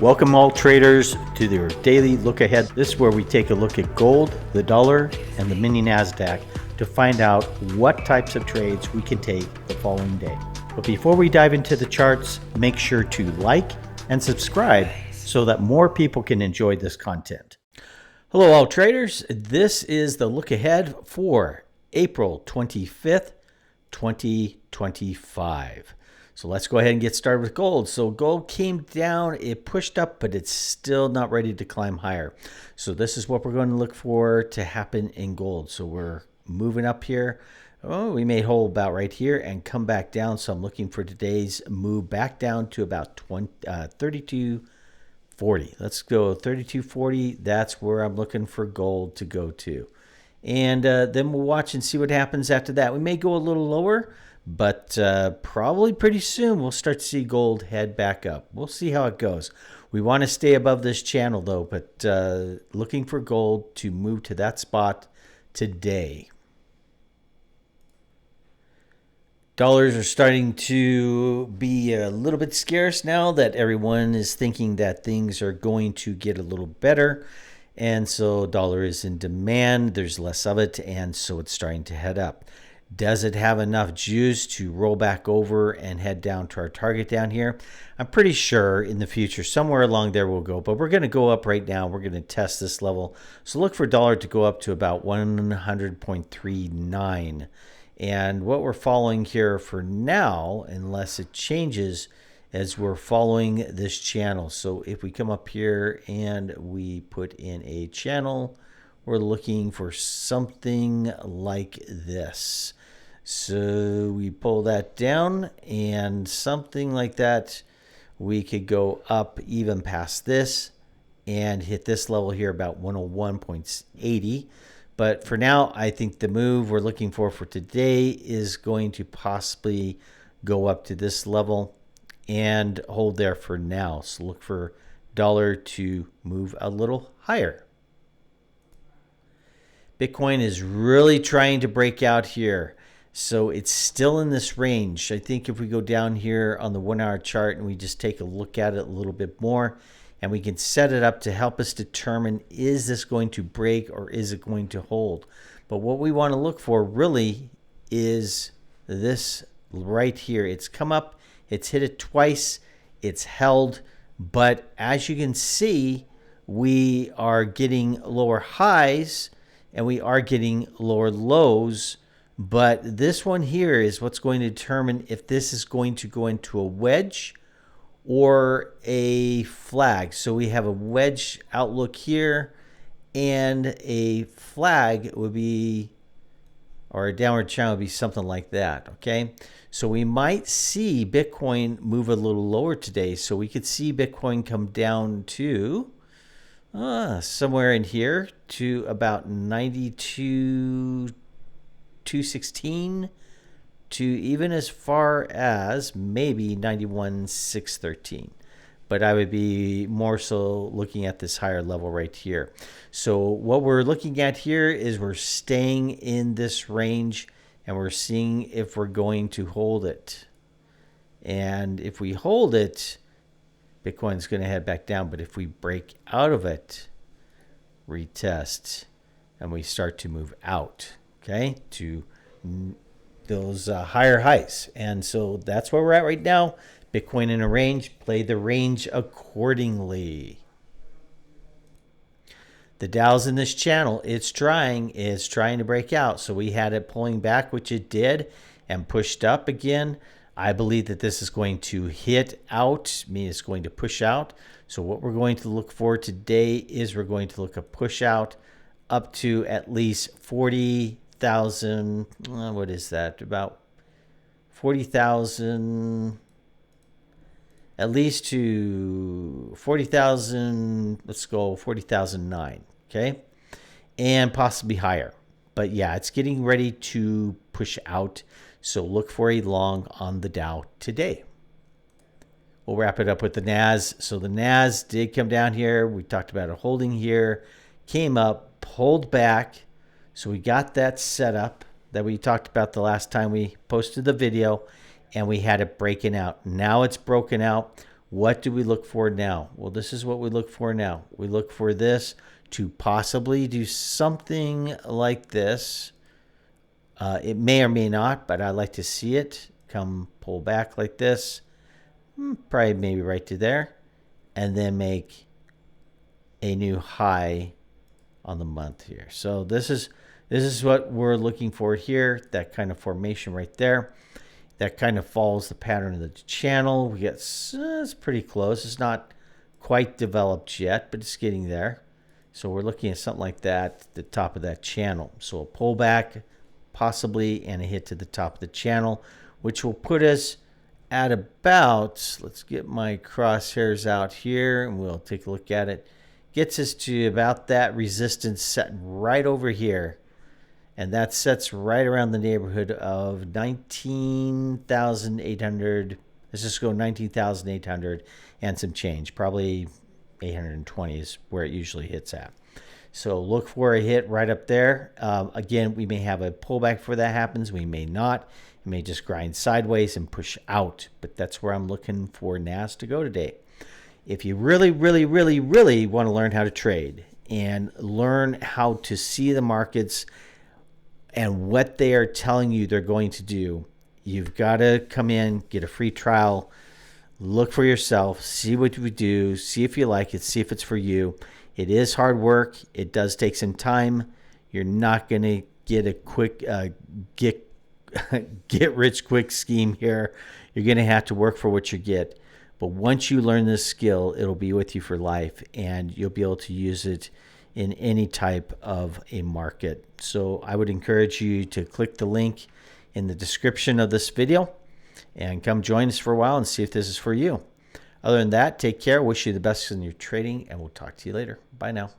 Welcome all traders to their daily look ahead. This is where we take a look at gold, the dollar, and the mini NASDAQ to find out what types of trades we can take the following day. But before we dive into the charts, make sure to like and subscribe so that more people can enjoy this content. Hello all traders, this is the look ahead for April 25th, 2025. So let's go ahead and get started with gold. So gold came down, it pushed up, but it's still not ready to climb higher. So this is what we're going to look for to happen in gold. So we're moving up here. Oh, we may hold about right here and come back down. So I'm looking for today's move back down to about 32.40. Let's go 32.40. That's where I'm looking for gold to go to. And then we'll watch and see what happens after that. We may go a little lower, but probably pretty soon we'll start to see gold head back up. We'll see how it goes. We want to stay above this channel though, but looking for gold to move to that spot today. Dollars are starting to be a little bit scarce now that everyone is thinking that things are going to get a little better. And so dollar is in demand. There's less of it, and so it's starting to head up. Does it have enough juice to roll back over and head down to our target down here? I'm pretty sure in the future, somewhere along there we'll go, but we're going to go up right now. We're going to test this level. So look for dollar to go up to about 100.39. And what we're following here for now, unless it changes, as we're following this channel. So if we come up here and we put in a channel, we're looking for something like this. So we pull that down and something like that. We could go up even past this and hit this level here about 101.80. But for now, I think the move we're looking for today is going to possibly go up to this level and hold there for now. So look for dollar to move a little higher. Bitcoin is really trying to break out here. So it's still in this range. I think if we go down here on the 1 hour chart and we just take a look at it a little bit more, and we can set it up to help us determine, is this going to break or is it going to hold? But what we want to look for really is this right here. It's come up, it's hit it twice, it's held, but as you can see, we are getting lower highs and we are getting lower lows. But this one here is what's going to determine if this is going to go into a wedge or a flag. So we have a wedge outlook here, and a flag would be, or a downward channel would be something like that. Okay, so we might see Bitcoin move a little lower today. So we could see Bitcoin come down to somewhere in here to about 92,216 to even as far as maybe 91,613. But I would be more so looking at this higher level right here. So what we're looking at here is we're staying in this range and we're seeing if we're going to hold it. And if we hold it, Bitcoin's going to head back down. But if we break out of it, retest, and we start to move out, okay, to those higher highs. And so that's where we're at right now. Bitcoin in a range, play the range accordingly. The Dow's in this channel, it's trying to break out. So we had it pulling back, which it did, and pushed up again. I believe that this is going to hit out, meaning it's going to push out. So what we're going to look for today is we're going to look at push out up to at least 40,000. What is that? About 40,000. At least to 40,000. Let's go 40,009. Okay, and possibly higher. But yeah, it's getting ready to push out. So look for a long on the Dow today. We'll wrap it up with the NAS. So the NAS did come down here. We talked about it holding here, came up, pulled back. So we got that set up that we talked about the last time we posted the video, and we had it breaking out. Now it's broken out. What do we look for now? Well, this is what we look for now. We look for this to possibly do something like this. It may or may not, but I like to see it come pull back like this. Probably maybe right to there. And then make a new high on the month here. So this is what we're looking for here. That kind of formation right there. That kind of follows the pattern of the channel. We get it's pretty close. It's not quite developed yet, but it's getting there. So we're looking at something like that, the top of that channel. So a pullback, possibly, and a hit to the top of the channel, which will put us at about, let's get my crosshairs out here and we'll take a look at it. Gets us to about that resistance setting right over here. And that sets right around the neighborhood of 19,800. Let's just go 19,800 and some change. Probably 820 is where it usually hits at. So look for a hit right up there. Again, we may have a pullback before that happens. We may not. It may just grind sideways and push out. But that's where I'm looking for NAS to go today. If you really, really, really, really want to learn how to trade and learn how to see the markets and what they are telling you they're going to do, you've got to come in, get a free trial, look for yourself, see what we do, see if you like it, see if it's for you. It is hard work. It does take some time. You're not going to get a quick get rich quick scheme here. You're going to have to work for what you get. But once you learn this skill, it'll be with you for life, and you'll be able to use it in any type of a market. So I would encourage you to click the link in the description of this video and come join us for a while and see if this is for you. Other than that, take care. Wish you the best in your trading, and we'll talk to you later. Bye now.